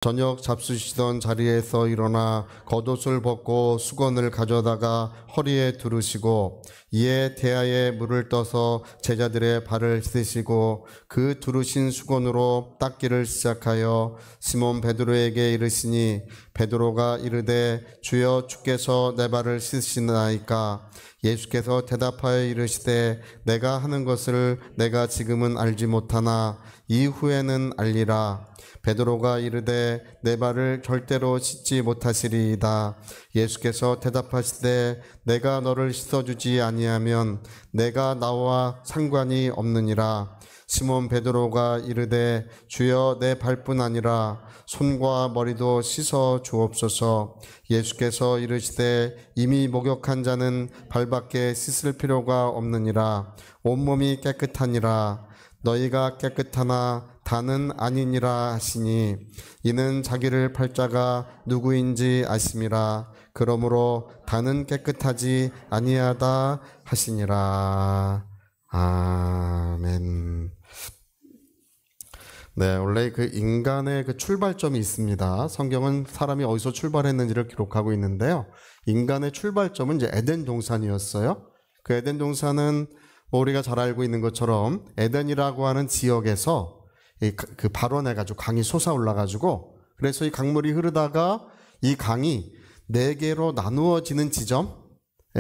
저녁 잡수시던 자리에서 일어나 겉옷을 벗고 수건을 가져다가 허리에 두르시고 이에 대야에 물을 떠서 제자들의 발을 씻으시고 그 두르신 수건으로 닦기를 시작하여 시몬 베드로에게 이르시니 베드로가 이르되 주여 주께서 내 발을 씻으시나이까? 예수께서 대답하여 이르시되 내가 하는 것을 내가 지금은 알지 못하나 이후에는 알리라. 베드로가 이르되 내 발을 절대로 씻지 못하시리이다. 예수께서 대답하시되 내가 너를 씻어주지 아니하면 내가 나와 상관이 없느니라. 시몬 베드로가 이르되 주여 내 발뿐 아니라 손과 머리도 씻어 주옵소서. 예수께서 이르시되 이미 목욕한 자는 발밖에 씻을 필요가 없느니라. 온몸이 깨끗하니라. 너희가 깨끗하나 다는 아니니라 하시니 이는 자기를 팔 자가 누구인지 아심이라. 그러므로 다는 깨끗하지 아니하다 하시니라. 아멘. 네, 원래 그 인간의 그 출발점이 있습니다. 성경은 사람이 어디서 출발했는지를 기록하고 있는데요. 인간의 출발점은 이제 에덴 동산이었어요. 그 에덴 동산은 우리가 잘 알고 있는 것처럼 에덴이라고 하는 지역에서 그 발원해가지고 강이 솟아올라가지고 그래서 이 강물이 흐르다가 이 강이 네 개로 나누어지는 지점,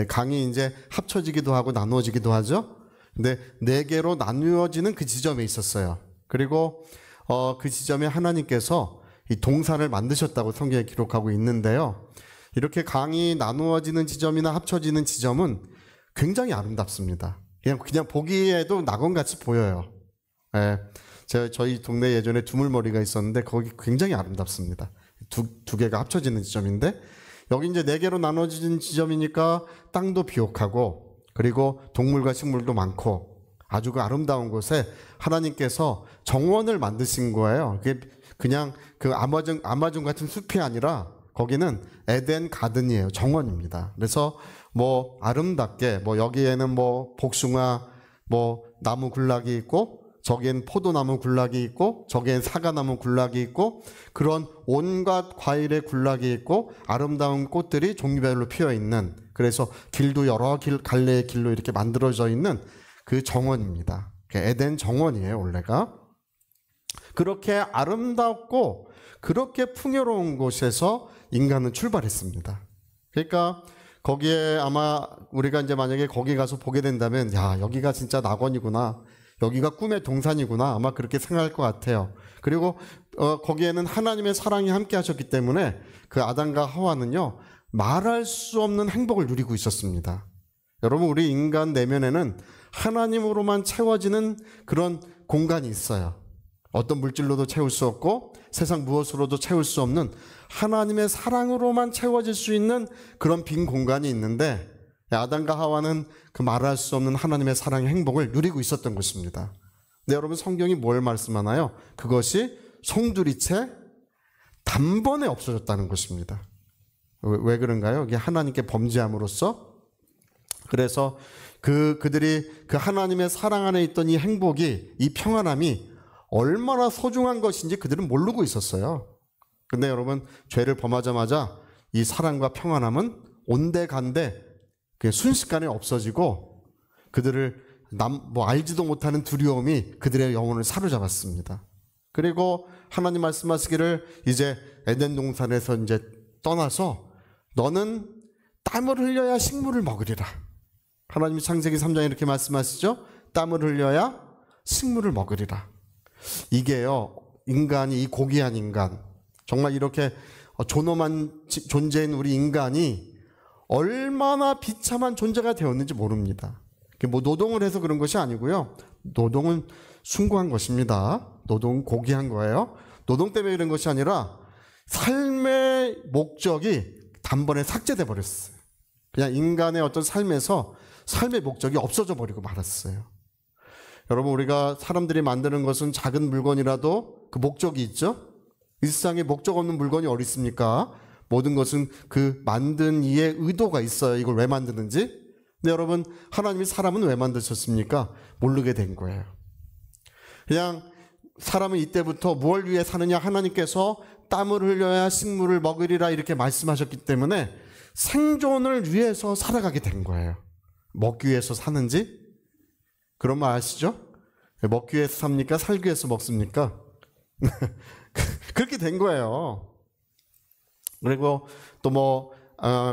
강이 이제 합쳐지기도 하고 나누어지기도 하죠. 근데 네 개로 나누어지는 그 지점에 있었어요. 그리고 그 지점에 하나님께서 이 동산을 만드셨다고 성경에 기록하고 있는데요. 이렇게 강이 나누어지는 지점이나 합쳐지는 지점은 굉장히 아름답습니다. 그냥 보기에도 낙원같이 보여요. 예. 저희 동네 예전에 두물머리가 있었는데 거기 굉장히 아름답습니다. 두 개가 합쳐지는 지점인데 여기 이제 네 개로 나눠지는 지점이니까 땅도 비옥하고 그리고 동물과 식물도 많고 아주 그 아름다운 곳에 하나님께서 정원을 만드신 거예요. 그게 그냥 그 아마존 같은 숲이 아니라 거기는 에덴 가든이에요. 정원입니다. 그래서 뭐 아름답게 뭐 여기에는 뭐 복숭아 뭐 나무 군락이 있고 저기엔 포도나무 군락이 있고 저기엔 사과나무 군락이 있고 그런 온갖 과일의 군락이 있고 아름다운 꽃들이 종류별로 피어 있는 그래서 길도 여러 갈래의 길로 이렇게 만들어져 있는 그 정원입니다. 에덴 정원이에요, 원래가. 그렇게 아름답고 그렇게 풍요로운 곳에서 인간은 출발했습니다. 그러니까 거기에 아마 우리가 이제 만약에 거기 가서 보게 된다면 야, 여기가 진짜 낙원이구나. 여기가 꿈의 동산이구나. 아마 그렇게 생각할 것 같아요. 그리고 거기에는 하나님의 사랑이 함께 하셨기 때문에 그 아담과 하와는요. 말할 수 없는 행복을 누리고 있었습니다. 여러분 우리 인간 내면에는 하나님으로만 채워지는 그런 공간이 있어요. 어떤 물질로도 채울 수 없고 세상 무엇으로도 채울 수 없는 하나님의 사랑으로만 채워질 수 있는 그런 빈 공간이 있는데 아담과 하와는 그 말할 수 없는 하나님의 사랑의 행복을 누리고 있었던 것입니다. 근데 여러분 성경이 뭘 말씀하나요? 그것이 송두리째 단번에 없어졌다는 것입니다. 왜 그런가요? 이게 하나님께 범죄함으로써 그래서 그들이 그 하나님의 사랑 안에 있던 이 행복이 이 평안함이 얼마나 소중한 것인지 그들은 모르고 있었어요. 근데 여러분 죄를 범하자마자 이 사랑과 평안함은 온데간데 순식간에 없어지고 그들을 알지도 못하는 두려움이 그들의 영혼을 사로잡았습니다. 그리고 하나님 말씀하시기를 이제 에덴 동산에서 이제 떠나서 너는 땀을 흘려야 식물을 먹으리라. 하나님이 창세기 3장에 이렇게 말씀하시죠. 땀을 흘려야 식물을 먹으리라. 이게요, 인간이 이 고귀한 인간, 정말 이렇게 존엄한 존재인 우리 인간이 얼마나 비참한 존재가 되었는지 모릅니다. 뭐 노동을 해서 그런 것이 아니고요. 노동은 숭고한 것입니다. 노동은 고귀한 거예요. 노동 때문에 이런 것이 아니라 삶의 목적이 단번에 삭제돼 버렸어요. 그냥 인간의 어떤 삶에서 삶의 목적이 없어져 버리고 말았어요. 여러분 우리가 사람들이 만드는 것은 작은 물건이라도 그 목적이 있죠. 이 세상에 목적 없는 물건이 어디 있습니까? 모든 것은 그 만든 이의 의도가 있어요. 이걸 왜 만드는지. 근데 여러분 하나님이 사람은 왜 만드셨습니까? 모르게 된 거예요. 그냥 사람은 이때부터 무엇을 위해 사느냐 하나님께서 땀을 흘려야 식물을 먹으리라 이렇게 말씀하셨기 때문에 생존을 위해서 살아가게 된 거예요. 먹기 위해서 사는지? 그런 말 아시죠? 먹기 위해서 삽니까? 살기 위해서 먹습니까? 그렇게 된 거예요. 그리고 또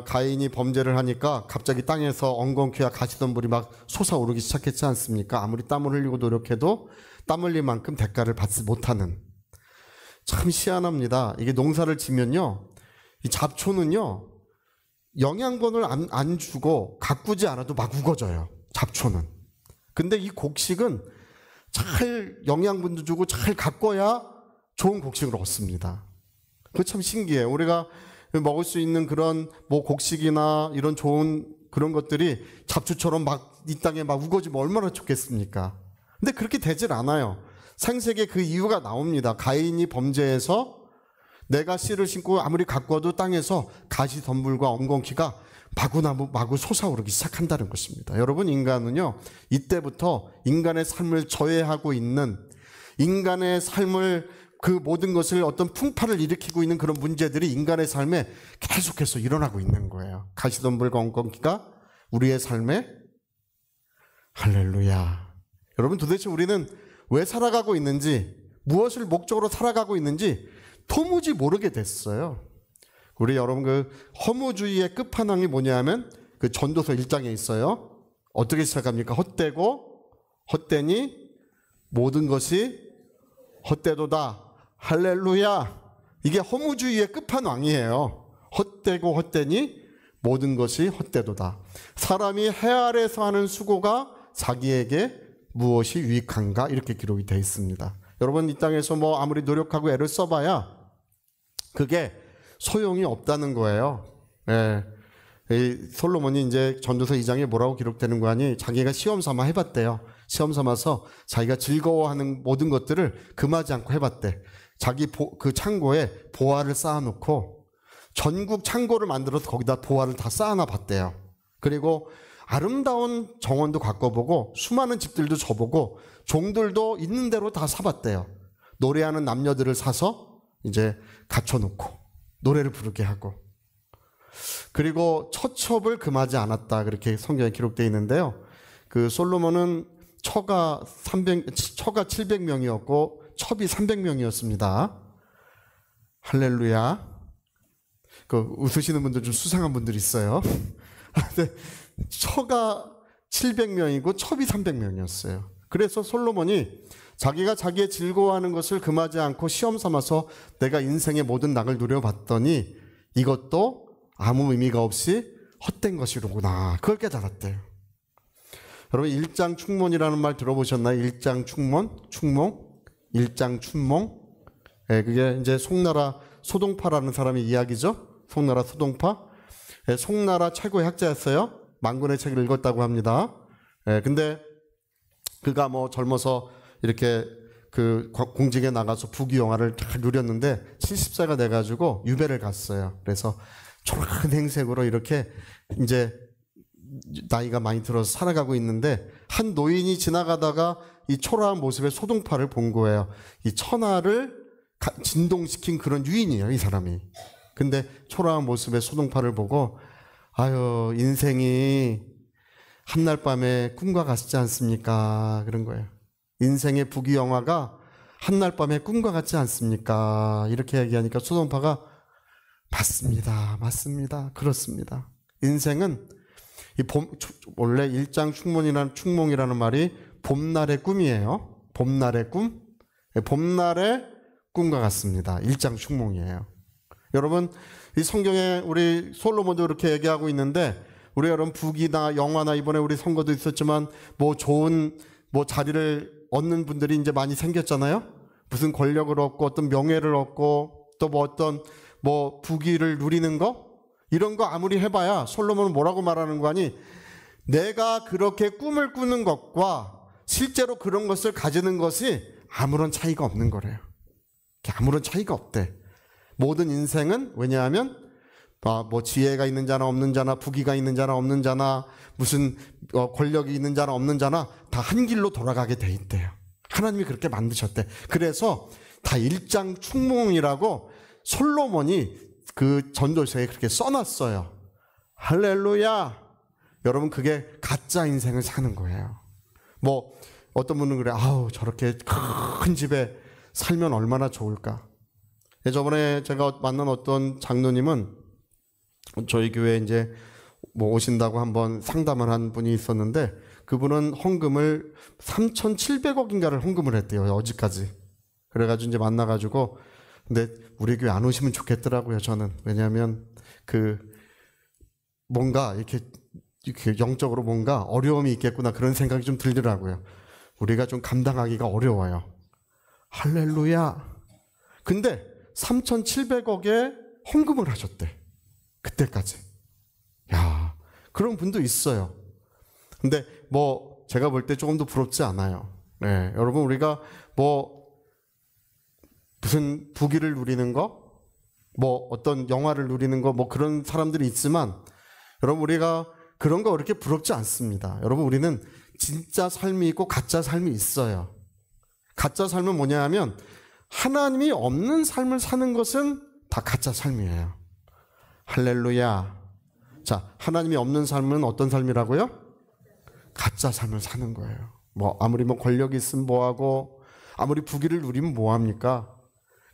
가인이 범죄를 하니까 갑자기 땅에서 엉겅퀴와 가시덤불이 막 솟아오르기 시작했지 않습니까? 아무리 땀을 흘리고 노력해도 땀 흘릴 만큼 대가를 받지 못하는. 참 희한합니다. 이게 농사를 지면요, 이 잡초는요, 영양분을 안 주고 가꾸지 않아도 막 우거져요. 잡초는. 근데 이 곡식은 잘 영양분도 주고 잘 가꿔야 좋은 곡식을 얻습니다. 그거 참 신기해요. 우리가 먹을 수 있는 그런 곡식이나 이런 좋은 그런 것들이 잡초처럼 막 이 땅에 막 우거지면 얼마나 좋겠습니까? 근데 그렇게 되질 않아요. 창세기에 그 이유가 나옵니다. 가인이 범죄해서 내가 씨를 심고 아무리 가꿔도 땅에서 가시덤불과 엉겅퀴가 마구 솟아오르기 시작한다는 것입니다. 여러분, 인간은요, 이때부터 인간의 삶을 저해하고 있는, 인간의 삶을 그 모든 것을 어떤 풍파를 일으키고 있는 그런 문제들이 인간의 삶에 계속해서 일어나고 있는 거예요. 가시덤불과 엉겅퀴가 우리의 삶에, 할렐루야. 여러분, 도대체 우리는 왜 살아가고 있는지, 무엇을 목적으로 살아가고 있는지 도무지 모르게 됐어요. 우리 여러분, 그 허무주의의 끝판왕이 뭐냐면 그 전도서 1장에 있어요. 어떻게 시작합니까? 헛되고 헛되니 모든 것이 헛되도다. 할렐루야. 이게 허무주의의 끝판왕이에요. 헛되고 헛되니 모든 것이 헛되도다. 사람이 해 아래서 하는 수고가 자기에게 무엇이 유익한가, 이렇게 기록이 되어 있습니다. 여러분, 이 땅에서 아무리 노력하고 애를 써봐야 그게 소용이 없다는 거예요. 예. 이 솔로몬이 이제 전도서 2장에 뭐라고 기록되는 거 아니? 자기가 시험 삼아 해봤대요. 시험 삼아서 자기가 즐거워하는 모든 것들을 금하지 않고 해봤대. 자기 그 창고에 보화를 쌓아놓고 전국 창고를 만들어서 거기다 보화를 다 쌓아놔 봤대요. 그리고 아름다운 정원도 가꿔보고 수많은 집들도 져보고 종들도 있는 대로 다 사봤대요. 노래하는 남녀들을 사서 이제 갖춰놓고 노래를 부르게 하고, 그리고 처첩을 금하지 않았다, 그렇게 성경에 기록되어 있는데요. 그 솔로몬은 처가 700명이었고 첩이 300명이었습니다. 할렐루야. 그 웃으시는 분들 좀 수상한 분들이 있어요. 근데 처가 700명이고 첩이 300명이었어요. 그래서 솔로몬이 자기가 자기의 즐거워하는 것을 금하지 않고 시험 삼아서 내가 인생의 모든 낙을 누려봤더니 이것도 아무 의미가 없이 헛된 것이로구나, 그걸 깨달았대요. 여러분, 일장충몬이라는 말 들어보셨나요? 일장충몬? 충몽? 일장춘몽? 예, 그게 이제 송나라 소동파라는 사람의 이야기죠. 송나라 소동파. 예, 송나라 최고의 학자였어요. 만군의 책을 읽었다고 합니다. 예, 근데 그가 젊어서 이렇게 그 공직에 나가서 부귀영화를 다 누렸는데 70세가 돼가지고 유배를 갔어요. 그래서 초라한 행색으로 이렇게 이제 나이가 많이 들어서 살아가고 있는데 한 노인이 지나가다가 이 초라한 모습의 소동파를 본 거예요. 이 천하를 진동시킨 그런 유인이에요, 이 사람이. 근데 초라한 모습의 소동파를 보고 아유, 인생이 한날 밤에 꿈과 같지 않습니까? 그런 거예요. 인생의 부귀영화가 한날 밤에 꿈과 같지 않습니까? 이렇게 얘기하니까 소동파가 맞습니다. 맞습니다. 그렇습니다. 인생은 원래 일장충몽이라는 말이 봄날의 꿈이에요. 봄날의 꿈. 봄날의 꿈과 같습니다. 일장충몽이에요. 여러분, 이 성경에 우리 솔로몬도 이렇게 얘기하고 있는데, 우리 여러분 부귀나 영화나 이번에 우리 선거도 있었지만 좋은 자리를 얻는 분들이 이제 많이 생겼잖아요. 무슨 권력을 얻고 어떤 명예를 얻고 또 어떤 부귀를 누리는 거, 이런 거 아무리 해봐야 솔로몬은 뭐라고 말하는 거 아니? 내가 그렇게 꿈을 꾸는 것과 실제로 그런 것을 가지는 것이 아무런 차이가 없는 거래요. 아무런 차이가 없대. 모든 인생은, 왜냐하면 지혜가 있는 자나 없는 자나, 부귀가 있는 자나 없는 자나, 무슨 권력이 있는 자나 없는 자나 다 한 길로 돌아가게 돼 있대요. 하나님이 그렇게 만드셨대. 그래서 다 일장충몽이라고 솔로몬이 그 전도서에 그렇게 써놨어요. 할렐루야. 여러분, 그게 가짜 인생을 사는 거예요. 뭐 어떤 분은 그래, 아우 저렇게 큰 집에 살면 얼마나 좋을까. 저번에 제가 만난 어떤 장로님은 저희 교회에 이제 뭐 오신다고 한번 상담을 한 분이 있었는데, 그분은 헌금을 3,700억인가를 헌금을 했대요, 어제까지. 그래가지고 이제 만나가지고, 근데 우리 교회 안 오시면 좋겠더라고요, 저는. 왜냐하면 그 뭔가 이렇게 영적으로 뭔가 어려움이 있겠구나, 그런 생각이 좀 들더라고요. 우리가 좀 감당하기가 어려워요. 할렐루야. 근데 3,700억에 헌금을 하셨대, 그때까지. 야, 그런 분도 있어요. 근데 뭐 제가 볼 때 조금 더 부럽지 않아요. 네, 여러분, 우리가 뭐 무슨 부귀를 누리는 거, 뭐 어떤 영화를 누리는 거, 뭐 그런 사람들이 있지만, 여러분, 우리가 그런 거 그렇게 부럽지 않습니다. 여러분, 우리는 진짜 삶이 있고 가짜 삶이 있어요. 가짜 삶은 뭐냐 하면, 하나님이 없는 삶을 사는 것은 다 가짜 삶이에요. 할렐루야. 자, 하나님이 없는 삶은 어떤 삶이라고요? 가짜 삶을 사는 거예요. 뭐 아무리 뭐 권력이 있으면 뭐하고, 아무리 부귀를 누리면 뭐합니까?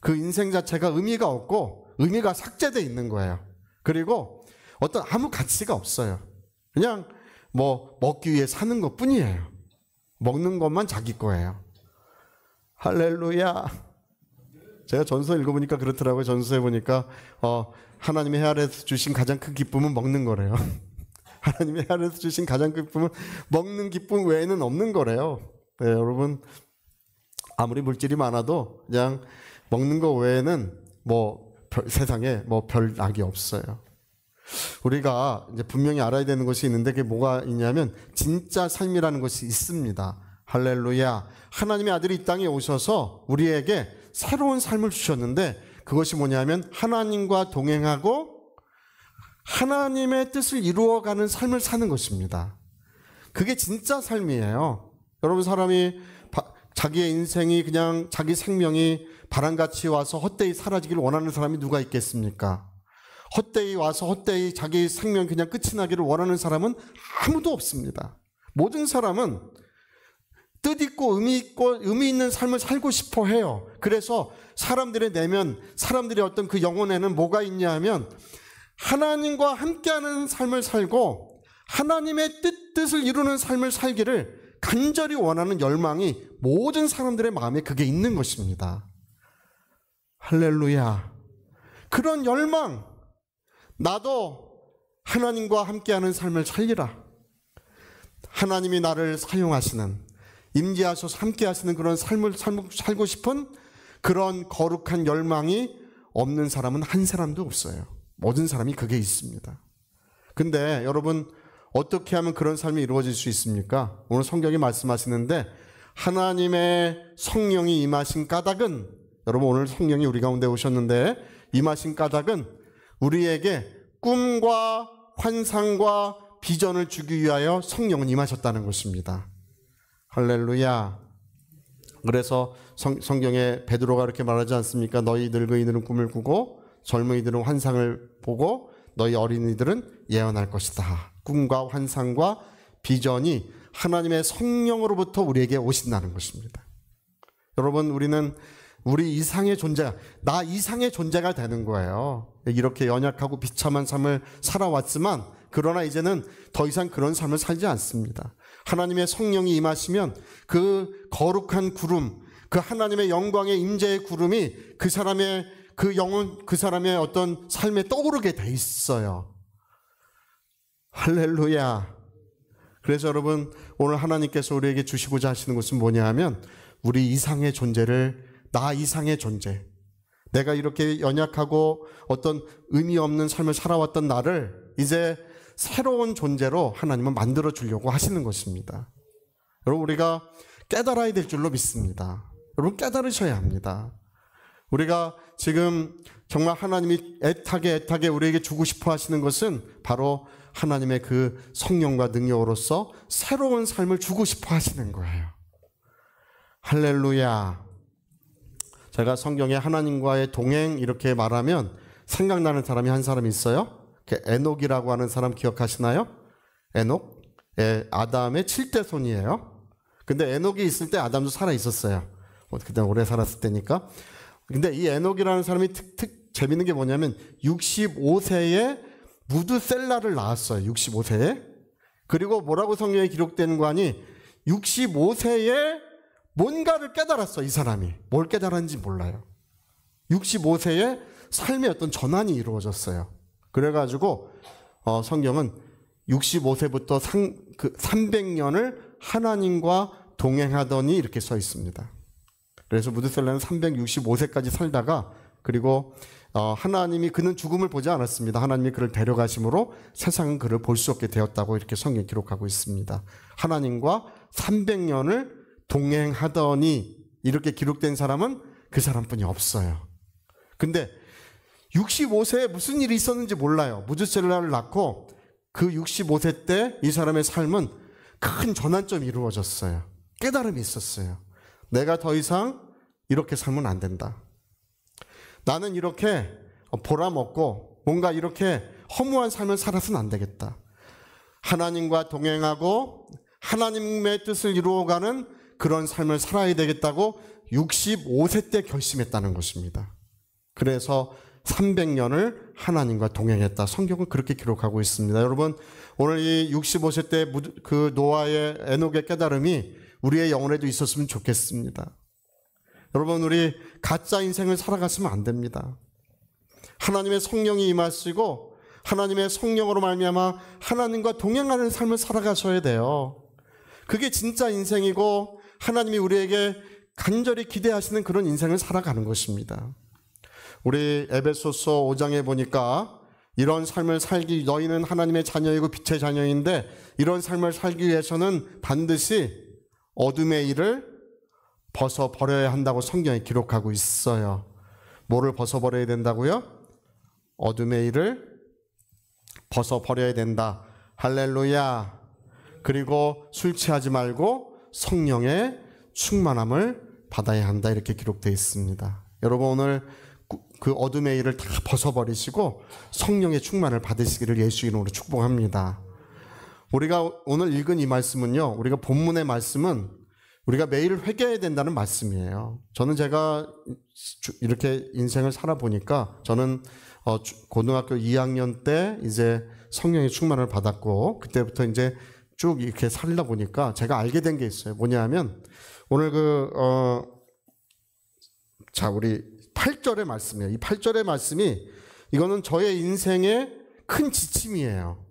그 인생 자체가 의미가 없고 의미가 삭제되어 있는 거예요. 그리고 어떤 아무 가치가 없어요. 그냥 뭐 먹기 위해 사는 것 뿐이에요. 먹는 것만 자기 거예요. 할렐루야. 제가 전서 읽어보니까 그렇더라고요. 전서에 보니까 하나님의 헤아려서 주신 가장 큰 기쁨은 먹는 거래요. 하나님의 헤아려서 주신 가장 큰 기쁨은 먹는 기쁨 외에는 없는 거래요. 네, 여러분, 아무리 물질이 많아도 그냥 먹는 거 외에는 뭐 세상에 뭐 별 낙이 없어요. 우리가 이제 분명히 알아야 되는 것이 있는데, 그게 뭐가 있냐면 진짜 삶이라는 것이 있습니다. 할렐루야. 하나님의 아들이 이 땅에 오셔서 우리에게 새로운 삶을 주셨는데, 그것이 뭐냐면 하나님과 동행하고 하나님의 뜻을 이루어가는 삶을 사는 것입니다. 그게 진짜 삶이에요. 여러분, 사람이 자기의 인생이 그냥 자기 생명이 바람같이 와서 헛되이 사라지기를 원하는 사람이 누가 있겠습니까? 헛되이 와서 헛되이 자기 생명 그냥 끝이 나기를 원하는 사람은 아무도 없습니다. 모든 사람은 뜻있고 의미 있는 삶을 살고 싶어 해요. 그래서 사람들의 내면, 사람들의 어떤 그 영혼에는 뭐가 있냐 하면, 하나님과 함께하는 삶을 살고 하나님의 뜻을 이루는 삶을 살기를 간절히 원하는 열망이 모든 사람들의 마음에 그게 있는 것입니다. 할렐루야. 그런 열망, 나도 하나님과 함께하는 삶을 살리라. 하나님이 나를 사용하시는, 임재하셔서 함께하시는 그런 삶을 살고 싶은 그런 거룩한 열망이 없는 사람은 한 사람도 없어요. 모든 사람이 그게 있습니다. 근데 여러분, 어떻게 하면 그런 삶이 이루어질 수 있습니까? 오늘 성경이 말씀하시는데, 하나님의 성령이 임하신 까닭은, 여러분 오늘 성령이 우리 가운데 오셨는데 임하신 까닭은 우리에게 꿈과 환상과 비전을 주기 위하여 성령은 임하셨다는 것입니다. 할렐루야. 그래서 성경에 베드로가 이렇게 말하지 않습니까? 너희 늙은이들은 꿈을 꾸고 젊은이들은 환상을 보고 너희 어린이들은 예언할 것이다. 꿈과 환상과 비전이 하나님의 성령으로부터 우리에게 오신다는 것입니다. 여러분, 우리는 우리 이상의 존재, 나 이상의 존재가 되는 거예요. 이렇게 연약하고 비참한 삶을 살아왔지만, 그러나 이제는 더 이상 그런 삶을 살지 않습니다. 하나님의 성령이 임하시면 그 거룩한 구름, 그 하나님의 영광의 임재의 구름이 그 사람의 그 영혼, 그 사람의 어떤 삶에 떠오르게 돼 있어요. 할렐루야. 그래서 여러분, 오늘 하나님께서 우리에게 주시고자 하시는 것은 뭐냐 하면, 우리 이상의 존재를, 나 이상의 존재, 내가 이렇게 연약하고 어떤 의미 없는 삶을 살아왔던 나를 이제 새로운 존재로 하나님은 만들어 주려고 하시는 것입니다. 여러분, 우리가 깨달아야 될 줄로 믿습니다. 여러분, 깨달으셔야 합니다. 우리가 지금 정말 하나님이 애타게 우리에게 주고 싶어 하시는 것은 바로 하나님의 그 성령과 능력으로서 새로운 삶을 주고 싶어 하시는 거예요. 할렐루야. 제가 성경에 하나님과의 동행 이렇게 말하면 생각나는 사람이 한 사람 있어요. 에녹이라고 하는 사람 기억하시나요? 에녹? 예, 아담의 7대 손이에요. 근데 에녹이 있을 때 아담도 살아 있었어요. 그때 오래 살았을 때니까. 근데 이 에녹이라는 사람이 재밌는 게 뭐냐면 65세에 무드셀라를 낳았어요. 65세에. 그리고 뭐라고 성경에 기록되는 거 아니 65세에 뭔가를 깨달았어. 이 사람이. 뭘 깨달았는지 몰라요. 65세에 삶의 어떤 전환이 이루어졌어요. 그래가지고 성경은 65세부터 300년을 하나님과 동행하더니 이렇게 써 있습니다. 그래서 무드셀라는 365세까지 살다가 그리고 하나님이 그는 죽음을 보지 않았습니다. 하나님이 그를 데려가심으로 세상은 그를 볼 수 없게 되었다고 이렇게 성경이 기록하고 있습니다. 하나님과 300년을 동행하더니 이렇게 기록된 사람은 그 사람뿐이 없어요. 근데 65세에 무슨 일이 있었는지 몰라요. 무드셀라를 낳고 그 65세 때 이 사람의 삶은 큰 전환점이 이루어졌어요. 깨달음이 있었어요. 내가 더 이상 이렇게 살면 안 된다. 나는 이렇게 보람없고 뭔가 이렇게 허무한 삶을 살아서는 안 되겠다. 하나님과 동행하고 하나님의 뜻을 이루어가는 그런 삶을 살아야 되겠다고 65세 때 결심했다는 것입니다. 그래서 300년을 하나님과 동행했다. 성경은 그렇게 기록하고 있습니다. 여러분, 오늘 이 65세 때 그 노아의 에녹의 깨달음이 우리의 영혼에도 있었으면 좋겠습니다. 여러분, 우리 가짜 인생을 살아갔으면 안 됩니다. 하나님의 성령이 임하시고 하나님의 성령으로 말미암아 하나님과 동행하는 삶을 살아가셔야 돼요. 그게 진짜 인생이고 하나님이 우리에게 간절히 기대하시는 그런 인생을 살아가는 것입니다. 우리 에베소서 5장에 보니까 이런 삶을 살기, 너희는 하나님의 자녀이고 빛의 자녀인데 이런 삶을 살기 위해서는 반드시 어둠의 일을 벗어버려야 한다고 성경에 기록하고 있어요. 뭐를 벗어버려야 된다고요? 어둠의 일을 벗어버려야 된다. 할렐루야. 그리고 술 취하지 말고 성령의 충만함을 받아야 한다. 이렇게 기록되어 있습니다. 여러분, 오늘 그 어둠의 일을 다 벗어버리시고 성령의 충만을 받으시기를 예수 이름으로 축복합니다. 우리가 오늘 읽은 이 말씀은요, 우리가 본문의 말씀은 우리가 매일 회개해야 된다는 말씀이에요. 저는 제가 이렇게 인생을 살아보니까 저는 고등학교 2학년 때 이제 성령의 충만을 받았고 그때부터 이제 쭉 이렇게 살다 보니까 제가 알게 된 게 있어요. 뭐냐면 오늘 우리 8절의 말씀이에요. 이 8절의 말씀이 이거는 저의 인생의 큰 지침이에요.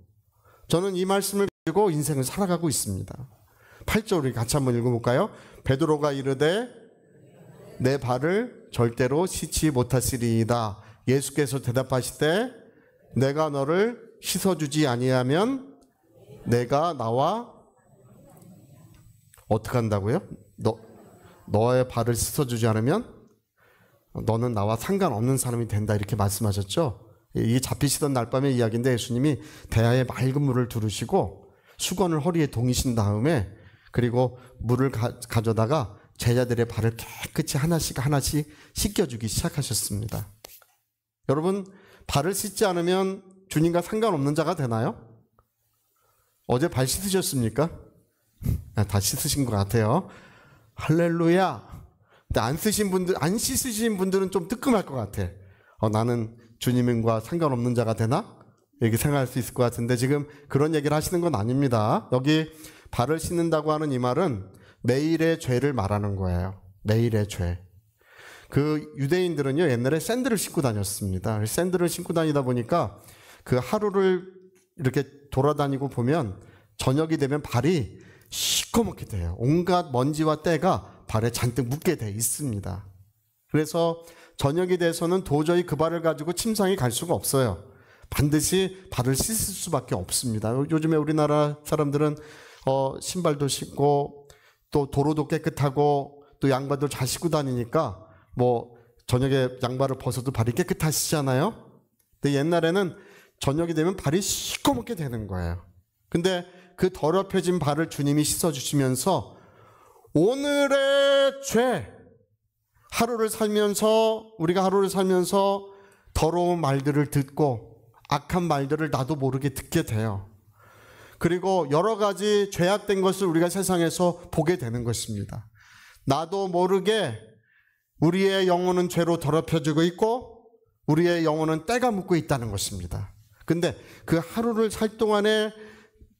저는 이 말씀을 가지고 인생을 살아가고 있습니다. 8절 우리 같이 한번 읽어볼까요? 베드로가 이르되 내 발을 절대로 씻지 못하시리이다. 예수께서 대답하시되 내가 너를 씻어주지 아니하면 내가 나와 어떻게 한다고요? 너의 발을 씻어주지 않으면 너는 나와 상관없는 사람이 된다. 이렇게 말씀하셨죠. 이게 잡히시던 날밤의 이야기인데 예수님이 대야에 맑은 물을 두르시고 수건을 허리에 동이신 다음에 그리고 물을 가져다가 제자들의 발을 깨끗이 하나씩 씻겨주기 시작하셨습니다. 여러분, 발을 씻지 않으면 주님과 상관없는 자가 되나요? 어제 발 씻으셨습니까? 다 씻으신 것 같아요. 할렐루야. 근데 안 씻으신 분들은 좀 뜨끔할 것 같아. 나는 주님과 상관없는 자가 되나? 이렇게 생각할 수 있을 것 같은데 지금 그런 얘기를 하시는 건 아닙니다. 여기 발을 씻는다고 하는 이 말은 매일의 죄를 말하는 거예요. 매일의 죄. 그 유대인들은요, 옛날에 샌들을 신고 다녔습니다. 샌들을 신고 다니다 보니까 그 하루를 이렇게 돌아다니고 보면 저녁이 되면 발이 시커멓게 돼요. 온갖 먼지와 때가 발에 잔뜩 묻게 돼 있습니다. 그래서 저녁이 돼서는 도저히 그 발을 가지고 침상에 갈 수가 없어요. 반드시 발을 씻을 수밖에 없습니다. 요즘에 우리나라 사람들은 신발도 신고 또 도로도 깨끗하고 또 양발도 잘 신고 다니니까 뭐 저녁에 양발을 벗어도 발이 깨끗하시잖아요. 근데 옛날에는 저녁이 되면 발이 시커멓게 되는 거예요. 근데 그 더럽혀진 발을 주님이 씻어주시면서 오늘의 죄, 우리가 하루를 살면서 더러운 말들을 듣고 악한 말들을 나도 모르게 듣게 돼요. 그리고 여러 가지 죄악된 것을 우리가 세상에서 보게 되는 것입니다. 나도 모르게 우리의 영혼은 죄로 더럽혀지고 있고 우리의 영혼은 때가 묻고 있다는 것입니다. 근데 그 하루를 살 동안에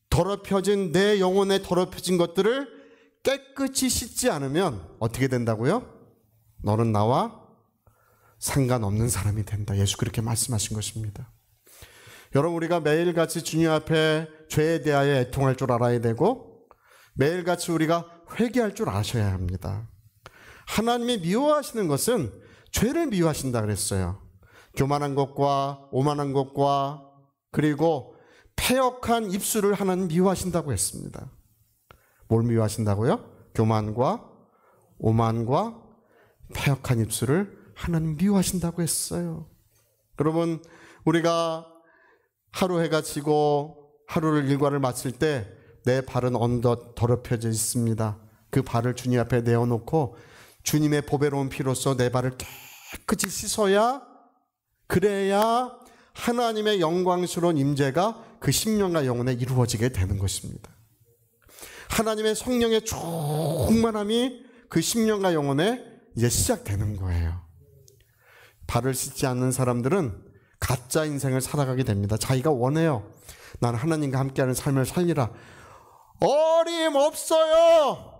더럽혀진 내 영혼에 더럽혀진 것들을 깨끗이 씻지 않으면 어떻게 된다고요? 너는 나와 상관없는 사람이 된다. 예수 그렇게 말씀하신 것입니다. 여러분, 우리가 매일같이 주님 앞에 죄에 대하여 애통할 줄 알아야 되고 매일같이 우리가 회개할 줄 아셔야 합니다. 하나님이 미워하시는 것은 죄를 미워하신다 그랬어요. 교만한 것과 오만한 것과 그리고 패역한 입술을 하나님 미워하신다고 했습니다. 뭘 미워하신다고요? 교만과 오만과 패역한 입술을 하나님 미워하신다고 했어요. 여러분, 우리가 하루 해가 지고 하루를 일과를 마칠 때 내 발은 어느덧 더럽혀져 있습니다. 그 발을 주님 앞에 내어놓고 주님의 보배로운 피로써 내 발을 깨끗이 씻어야, 그래야 하나님의 영광스러운 임재가 그 심령과 영혼에 이루어지게 되는 것입니다. 하나님의 성령의 충만함이 그 심령과 영혼에 이제 시작되는 거예요. 발을 씻지 않는 사람들은 가짜 인생을 살아가게 됩니다. 자기가 원해요. 난 하나님과 함께하는 삶을 살리라. 어림없어요.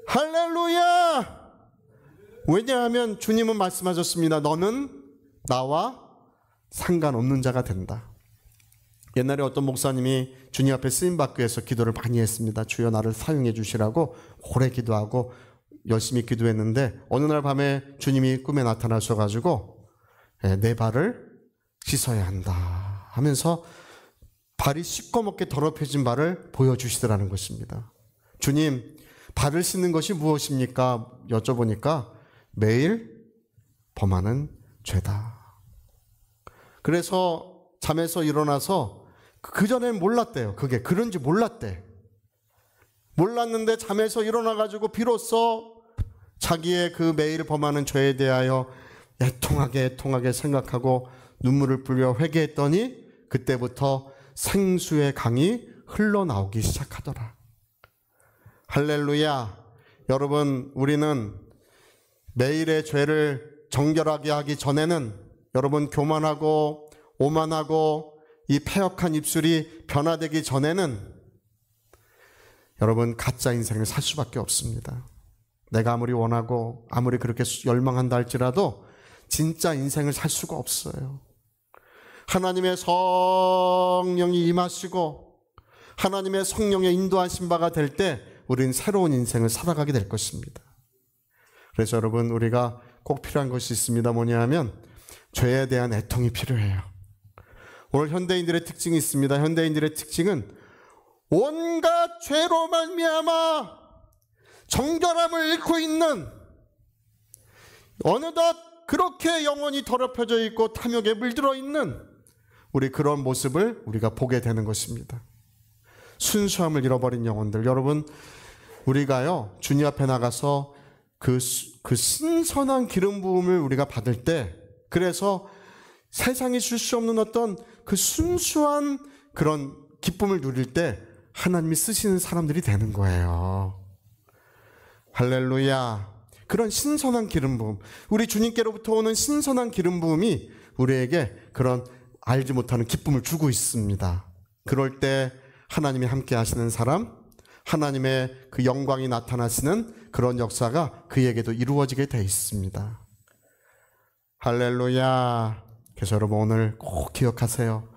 할렐루야. 왜냐하면 주님은 말씀하셨습니다. 너는 나와 상관없는 자가 된다. 옛날에 어떤 목사님이 주님 앞에 쓰임받기 위해서 기도를 많이 했습니다. 주여 나를 사용해 주시라고 오래 기도하고 열심히 기도했는데 어느 날 밤에 주님이 꿈에 나타나셔가지고 내 발을 씻어야 한다 하면서 발이 시꺼멓게 더럽혀진 발을 보여주시더라는 것입니다. 주님, 발을 씻는 것이 무엇입니까? 여쭤보니까 매일 범하는 죄다. 그래서 잠에서 일어나서 그전엔 몰랐대요. 그게 그런지 몰랐대. 몰랐는데 잠에서 일어나가지고 비로소 자기의 그 매일 범하는 죄에 대하여 애통하게 생각하고 눈물을 불려 회개했더니 그때부터 생수의 강이 흘러나오기 시작하더라. 할렐루야. 여러분, 우리는 매일의 죄를 정결하게 하기 전에는 여러분 교만하고 오만하고 이 패역한 입술이 변화되기 전에는 여러분 가짜 인생을 살 수밖에 없습니다. 내가 아무리 원하고 아무리 그렇게 열망한다 할지라도 진짜 인생을 살 수가 없어요. 하나님의 성령이 임하시고 하나님의 성령의 인도하신 바가 될 때 우리는 새로운 인생을 살아가게 될 것입니다. 그래서 여러분, 우리가 꼭 필요한 것이 있습니다. 뭐냐 하면 죄에 대한 애통이 필요해요. 오늘 현대인들의 특징이 있습니다. 현대인들의 특징은 온갖 죄로 말미암아 정결함을 잃고 있는, 어느덧 그렇게 영혼이 더럽혀져 있고 탐욕에 물들어 있는 우리 그런 모습을 우리가 보게 되는 것입니다. 순수함을 잃어버린 영혼들. 여러분, 우리가요 주님 앞에 나가서 그 신선한 기름 부음을 우리가 받을 때, 그래서 세상이 줄 수 없는 어떤 그 순수한 그런 기쁨을 누릴 때 하나님이 쓰시는 사람들이 되는 거예요. 할렐루야. 그런 신선한 기름 부음, 우리 주님께로부터 오는 신선한 기름 부음이 우리에게 그런 알지 못하는 기쁨을 주고 있습니다. 그럴 때 하나님이 함께 하시는 사람, 하나님의 그 영광이 나타나시는 그런 역사가 그에게도 이루어지게 돼 있습니다. 할렐루야. 그래서 여러분, 오늘 꼭 기억하세요.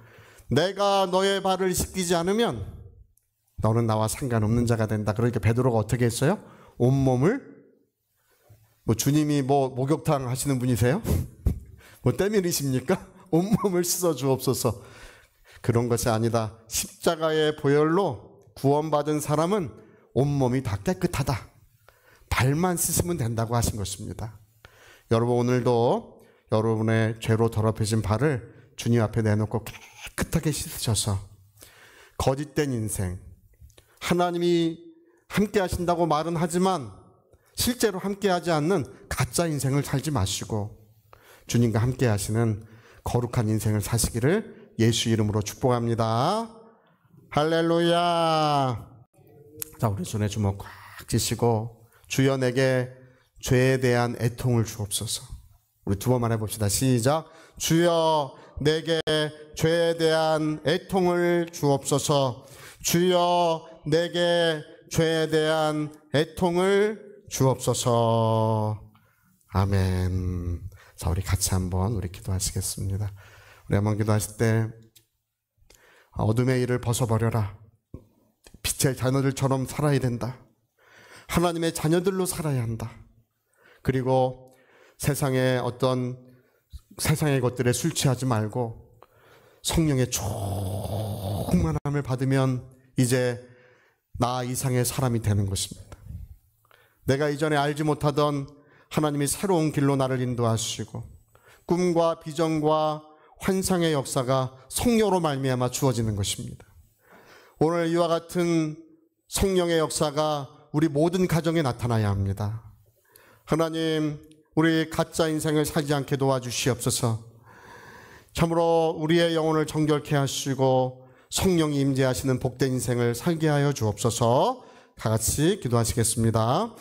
내가 너의 발을 씻기지 않으면 너는 나와 상관없는 자가 된다. 그러니까 베드로가 어떻게 했어요? 온몸을, 주님이 목욕탕 하시는 분이세요? 때밀이십니까? 온몸을 씻어 주옵소서. 그런 것이 아니다. 십자가의 보혈로 구원받은 사람은 온몸이 다 깨끗하다. 발만 씻으면 된다고 하신 것입니다. 여러분, 오늘도 여러분의 죄로 더럽혀진 발을 주님 앞에 내놓고 깨끗하게 씻으셔서 거짓된 인생, 하나님이 함께 하신다고 말은 하지만 실제로 함께하지 않는 가짜 인생을 살지 마시고 주님과 함께 하시는 거룩한 인생을 사시기를 예수 이름으로 축복합니다. 할렐루야. 자, 우리 손에 주먹 꽉 쥐시고 주여 내게 죄에 대한 애통을 주옵소서. 우리 두 번만 해봅시다. 시작. 주여 내게 죄에 대한 애통을 주옵소서. 주여 내게 죄에 대한 애통을 주옵소서. 아멘. 자, 우리 같이 한번 우리 기도하시겠습니다. 우리 한번 기도하실 때 어둠의 일을 벗어버려라. 빛의 자녀들처럼 살아야 된다. 하나님의 자녀들로 살아야 한다. 그리고 세상의 것들에 술 취하지 말고 성령의 충만함을 받으면 이제 나 이상의 사람이 되는 것입니다. 내가 이전에 알지 못하던 하나님이 새로운 길로 나를 인도하시고 꿈과 비전과 환상의 역사가 성령으로 말미암아 주어지는 것입니다. 오늘 이와 같은 성령의 역사가 우리 모든 가정에 나타나야 합니다. 하나님, 우리 가짜 인생을 살지 않게 도와주시옵소서. 참으로 우리의 영혼을 정결케 하시고 성령이 임재하시는 복된 인생을 살게 하여 주옵소서. 다 같이 기도하시겠습니다.